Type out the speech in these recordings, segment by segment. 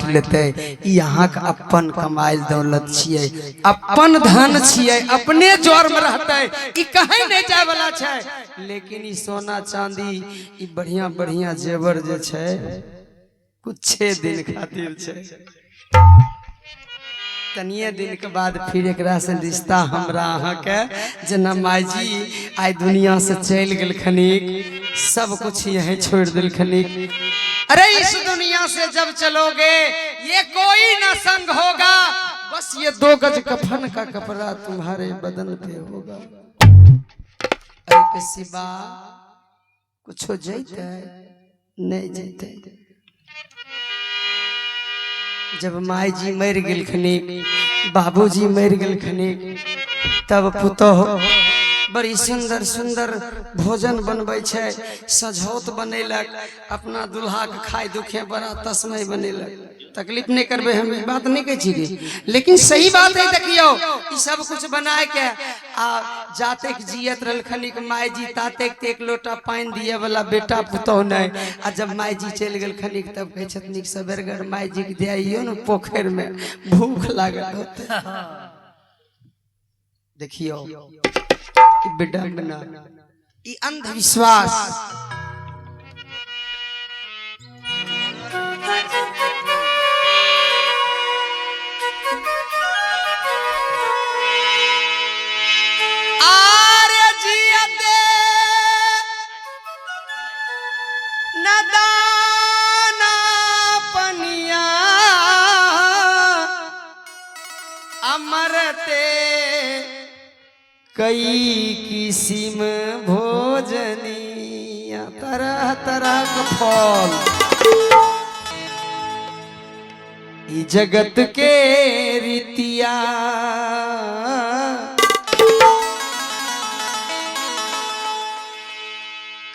लेते। यहाँ का अपन कमाइल दौलत छिए, अपन धन छिए, अपने जोर में रहते, ई कहीं नहीं जाए वाला छै। लेकिन ई सोना चांदी ई बढ़िया बढ़िया जेवर जे छै कुछ दिन खातिर छै। तनिए दिन के बाद फिर एक से रिश्ता हमरा अहाँ के जना माई जी आई दुनिया से चल गेल खनिक, सब कुछ यहीं छोड़ दिल खनिक। अरे इस दुनिया से जब चलोगे ये कोई ना संग होगा, बस ये 2 गज कफन का कपड़ा तुम्हारे बदन पे होगा। अरे के सिवा कुछ जैते नहीं जैते। जब माई जी मर गेल खनिक, बाबूजी मर गेल खनिक, तब पुतोह बड़ी सुंदर सुंदर भोजन बनबै छै, सझौत बनेलक, अपना दुल्हा के खाय दुखे बड़ा तस्मै बनेलक। तकलीफ नहीं करबे, हम बात नहीं कह छी, लेकिन सही बात है। देखियो ई सब कुछ बनाए के आ जाते जियत रहल खनिक माई जी, ताते के 1 लोटा पानी दिए वाला बेटा पुतोह नहीं। आ जब माई जी चल गेल खनिक तब कहे छथनिक सबेरगर माई जी के दियो न पोखर में, भूख लागल होते। देखियो विडंबना, ई अंधविश्वास। आरे जियते नदाना पनिया अमरते कई किस्म भोजनिया, तरह तरह का फल ई जगत के रीतिया।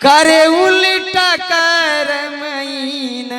करे उल्टा कर मईन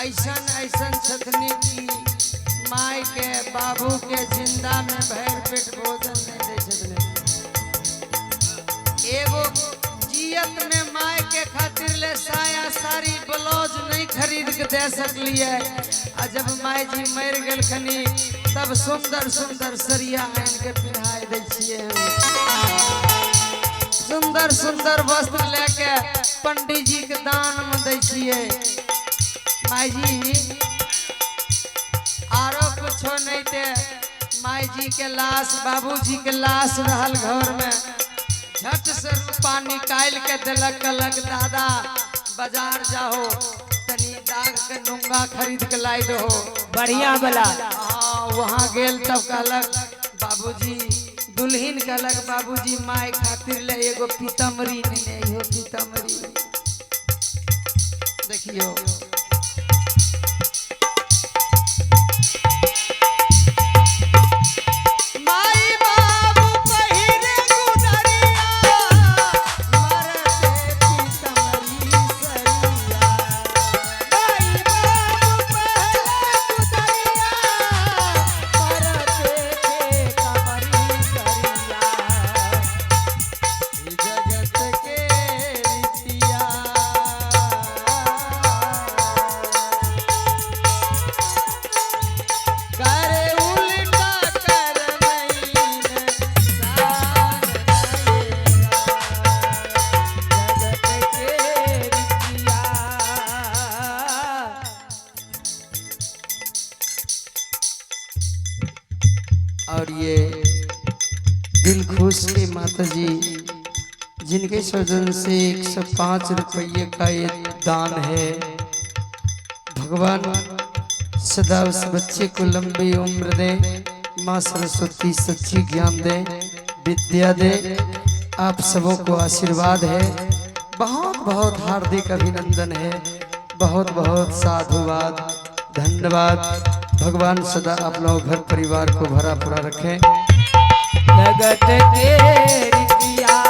ऐसन ऐसन छथनी की माई के बाबू के जिंदा में भर पेट भोजन नहीं दे छथनी। एगो जियत में माई के खातिर ले साया साड़ी ब्लाउज नहीं खरीद के दे सकलिए। आ जब माई जी मर गेल खनी तब सुंदर सुंदर सरिया आन के पिन्हाई दे छिए। सुंदर सुंदर वस्त्र लेके पंडित जी के दान में दे छिए। माई जी आरो कुछो नहीं थे, माई जी के लाश बाबूजी के लाश रहल घर में, झट से रूपा निकाल के दिलक, कहलक दादा बाजार जाओ तनी दाग के नुंगा खरीद के लाई दो बढ़िया वाला। वहाँ गेल तब कहलक बाबूजी, दुल्हन कहलक बाबूजी माई खातिर ले एगो पीतमरी ने इहो पीतमरी। देखियो और ये दिल खुश के माता जी जिनके सौजन से 105 रुपये का ये दान है, भगवान सदा उस बच्चे को लंबी उम्र दे, माँ सरस्वती सच्ची ज्ञान दे, विद्या दे। आप सबों को आशीर्वाद है, बहुत बहुत हार्दिक अभिनंदन है, बहुत बहुत साधुवाद, धन्यवाद। भगवान सदा आप लोग घर परिवार को भरा पूरा रखें। जगत के रीतिया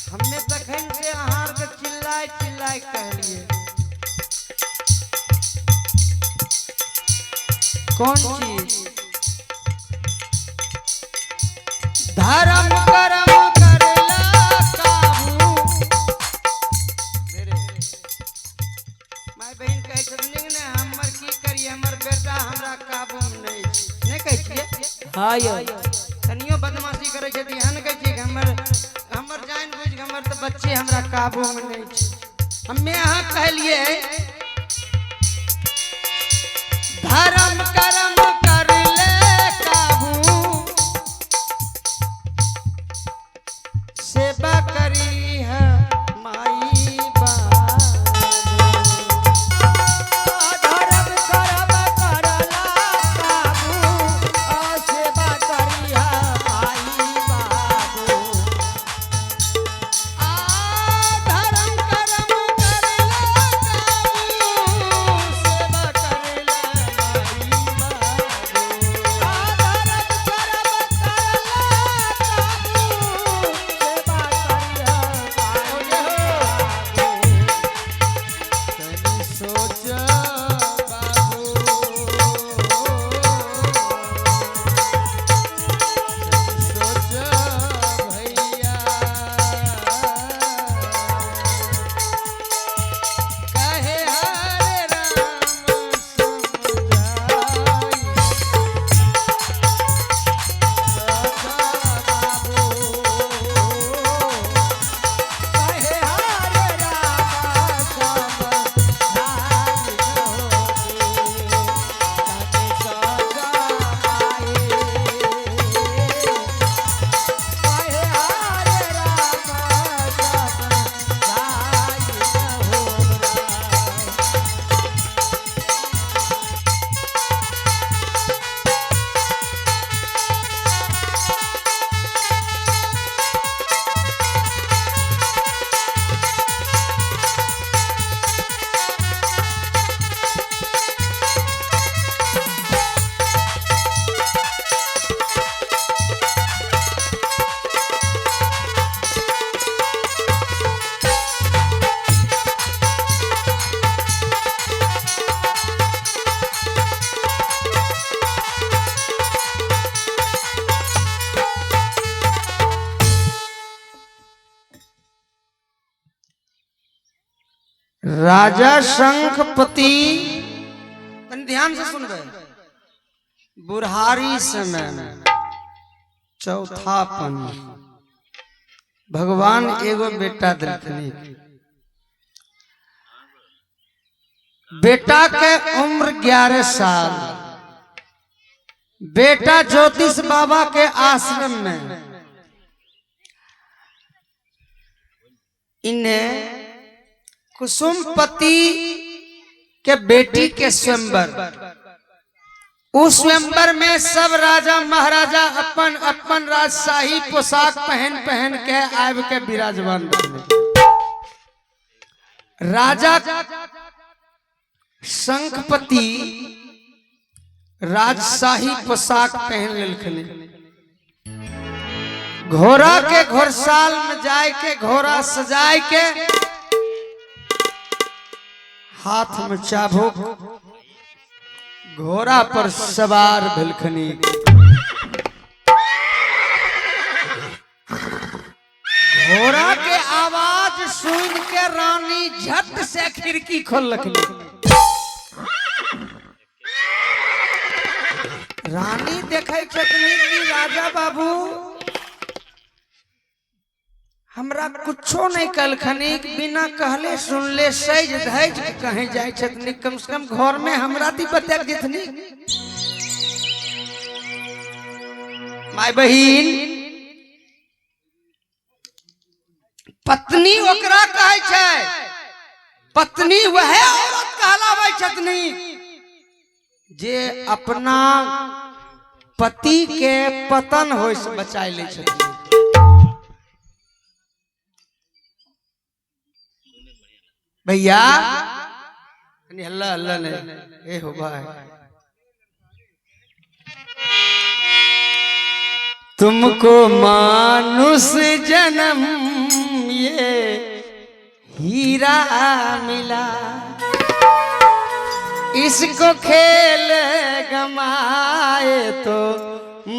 हमने तखन से आहार के चिल्लाए चिल्लाए कहलिए कौन चीज धर्म कर्म करला काबू। मेरे माय बहन कहे छथिन ने हमर की करिए, हमर बेटा हमरा काबू में नहीं कहे छिए। हाँ यो तनियो बदमाशी करे छथि, हन कहे छी हमर जान बुझ के हमर तो बच्चे हमरा काबू में नहीं छै। हमें यहाँ कहलिए धर्म कर्म कर ले काबू, सेवा करी है माई बाबू। धर्म कर्म करला काबू, सेवा करिया माई बाबू। धर्म कर्म कर ले काबू, सेवा कर ले माई बाबू। राजा शंखपति, ध्यान से सुन रहे, बुढ़ारी समय में चौथापन भगवान एगो बेटा दिलखनी। बेटा के उम्र 11 साल। बेटा ज्योतिष बाबा के आश्रम में इन्हें कुसुमपति के बेटी के स्वयंवर, उस स्वयंवर में सब राजा महाराजा अपन अपन राजशाही पोशाक पहन पहन के आब के विराजमान रहे। राजा शंखपति राजशाही पोशाक पहन लेलखिन। घोड़ा के घोड़साल में जाए के घोड़ा सजाए के हाथ में चाबुक घोड़ा पर सवार भेलखनी। घोड़ा के आवाज सुन के रानी झट से खिड़की खोलखनी। रानी देखे छतनी कि राजा बाबू हमरा कुछो नहीं कलखनी, बिना कहले सुनले सज धज कहे जाए छतनी। कम से कम घर में हमरा दी बता देथनी। माय बहिन पत्नी ओकरा कहे छै। पत्नी वह औरत कहलावे छतनी जे अपना पति के पतन होय से बचाई ले छतनी। भैया हल्ला हल्ला नहीं ए हो भाई। तुमको मानुष जन्म ये हीरा मिला, इसको खेल गमाए तो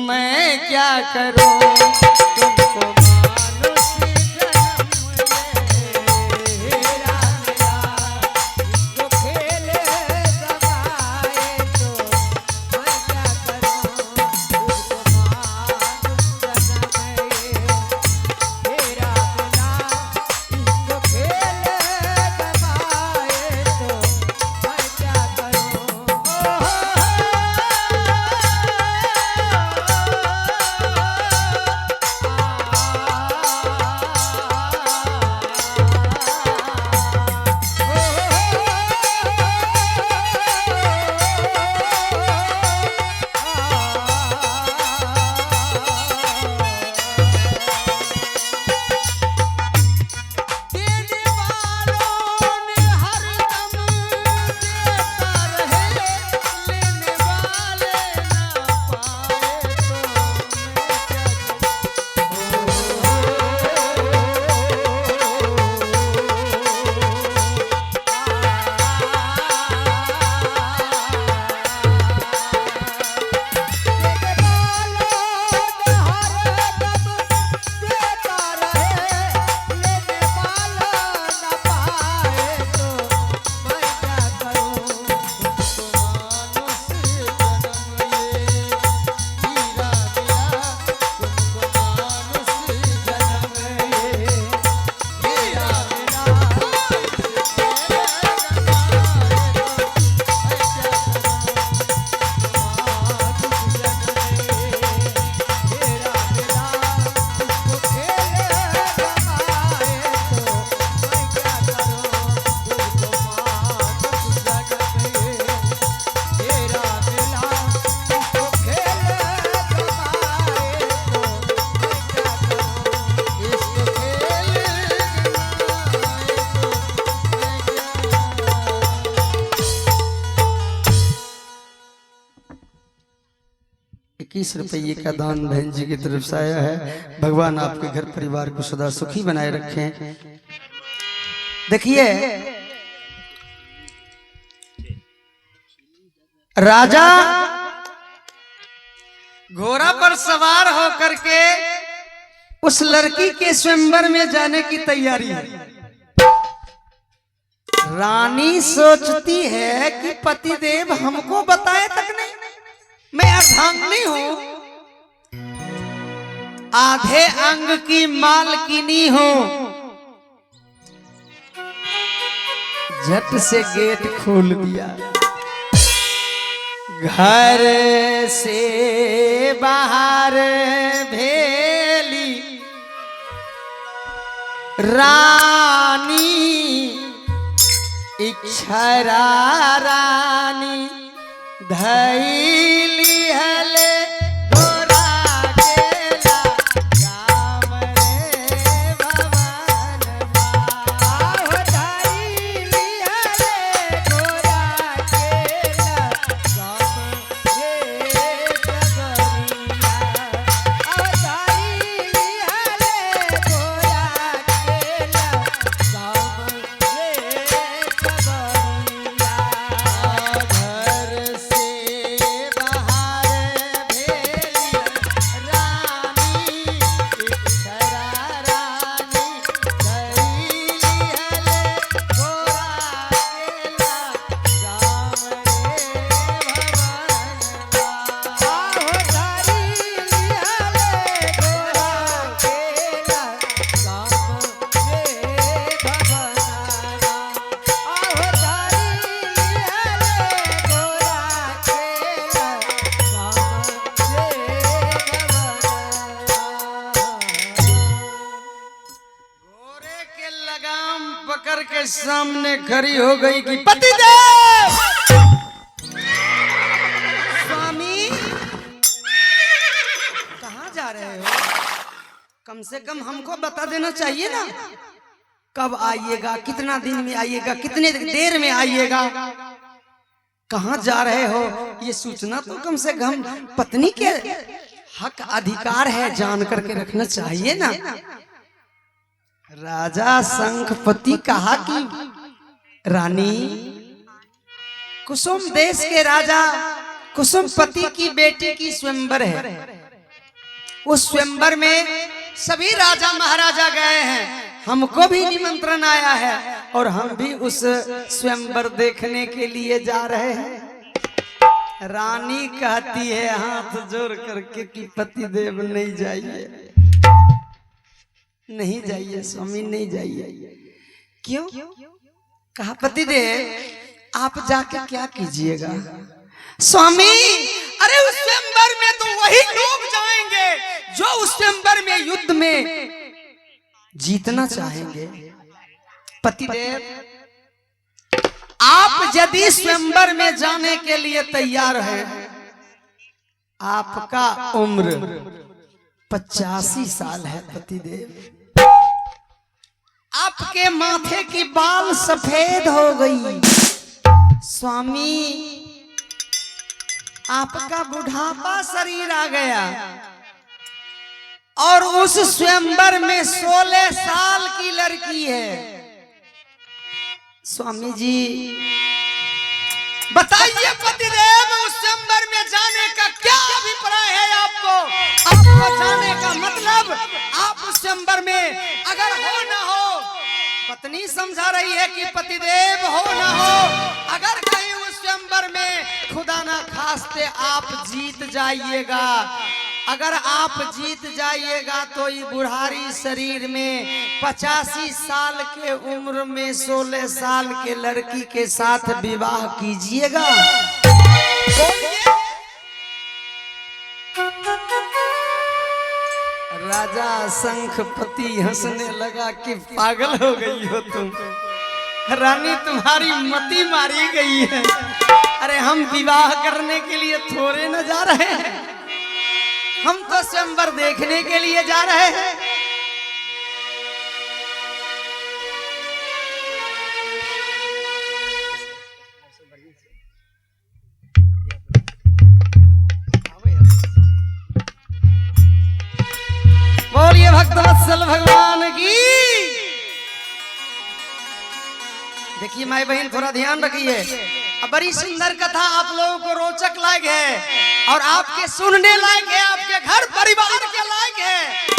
मैं क्या करूं। तुमको ₹21 का दान बहन जी की तरफ से आया है। भगवान आपके घर परिवार को सदा सुखी बनाए रखें। देखिए राजा घोड़ा पर सवार होकर के उस लड़की के स्वयंवर में जाने की तैयारी है। रानी सोचती है कि पतिदेव हमको बताए तक नहीं, मैं अर्धांगिनी हूं, आधे अंग की मालकिनी हूं। झट से गेट खोल दिया, घर से बाहर भेली रानी, इक्षरा रानी धैली हले गोरा केला राम रे भवन आहो धैली हले गोरा केला राम रे भवनिया। आहो धैली हले गोरा केला राम रे भवनिया। घर से बाहर भेली रानी, इक्षरा रानी धैली हले गोरा केला राम रे भवनवा। आहो धैली हले गोरा केला राम रे भवनावा। आहो धैली हले गोरा केला राम रे भवनावा। घोड़े के लगाम पकड़ के सामने खड़ी हो गई कि पतिदेव। स्वामी कहाँ जा रहे हो? कम से कम हमको बता देना चाहिए ना, कब आइएगा, कितना दिन में आइएगा, कितने देर में आइएगा, कहाँ जा रहे हो, ये सूचना तो कम से कम पत्नी के हक अधिकार है, जान करके रखना चाहिए ना। राजा शंखपति कहा कि रानी, कुसुम देश के राजा कुसुमपति की बेटी की स्वयंवर है, उस स्वयंवर में सभी राजा महाराजा गए हैं, हमको भी निमंत्रण आया है और हम भी उस स्वयंवर देखने के लिए जा रहे हैं। रानी कहती है हाथ जोड़ करके कि पतिदेव नहीं जाइए, नहीं जाइए स्वामी, नहीं जाइए। क्यों? कहा पतिदेव आप जाके क्या कीजिएगा? स्वामी अरे उस स्वयंवर में तो वही लोग जाएंगे जो उस स्वयंवर में युद्ध में जीतना चाहेंगे। पतिदेव आप यदि स्वयंवर में जाने के लिए तैयार हैं, आपका उम्र 85 साल है पतिदेव, आपके माथे की बाल सफेद हो गई। स्वामी आपका बुढ़ापा शरीर आ गया और उस स्वयंवर में 16 साल की लड़की है। स्वामी जी बताइए पतिदेव उस स्वयंवर में जाने का क्या अभिप्राय है आपको? आपको जाने का मतलब आप उस स्वयंवर में अगर हो ना हो, पत्नी समझा रही है कि पतिदेव हो ना हो, अगर कहीं उस स्वयंवर में खुदा ना खास्ते आप जीत जाइएगा, अगर आप जीत जाइएगा तो ये बुढ़ारी शरीर में 85 साल के उम्र में 16 साल के लड़की के साथ विवाह कीजिएगा। राजा शंखपति हंसने लगा कि पागल हो गई हो तुम, रानी तुम्हारी मति मारी गई है। अरे हम विवाह करने के लिए थोड़े न जा रहे हैं, हम तो स्वयंवर देखने के लिए जा रहे हैं। बोलिए भक्तवत्सल भगवान की। देखिए माई बहन थोड़ा ध्यान रखिए, अब बड़ी सुंदर कथा आप लोगों को रोचक लायक है और आपके सुनने लायक है, आपके घर परिवार के लायक है।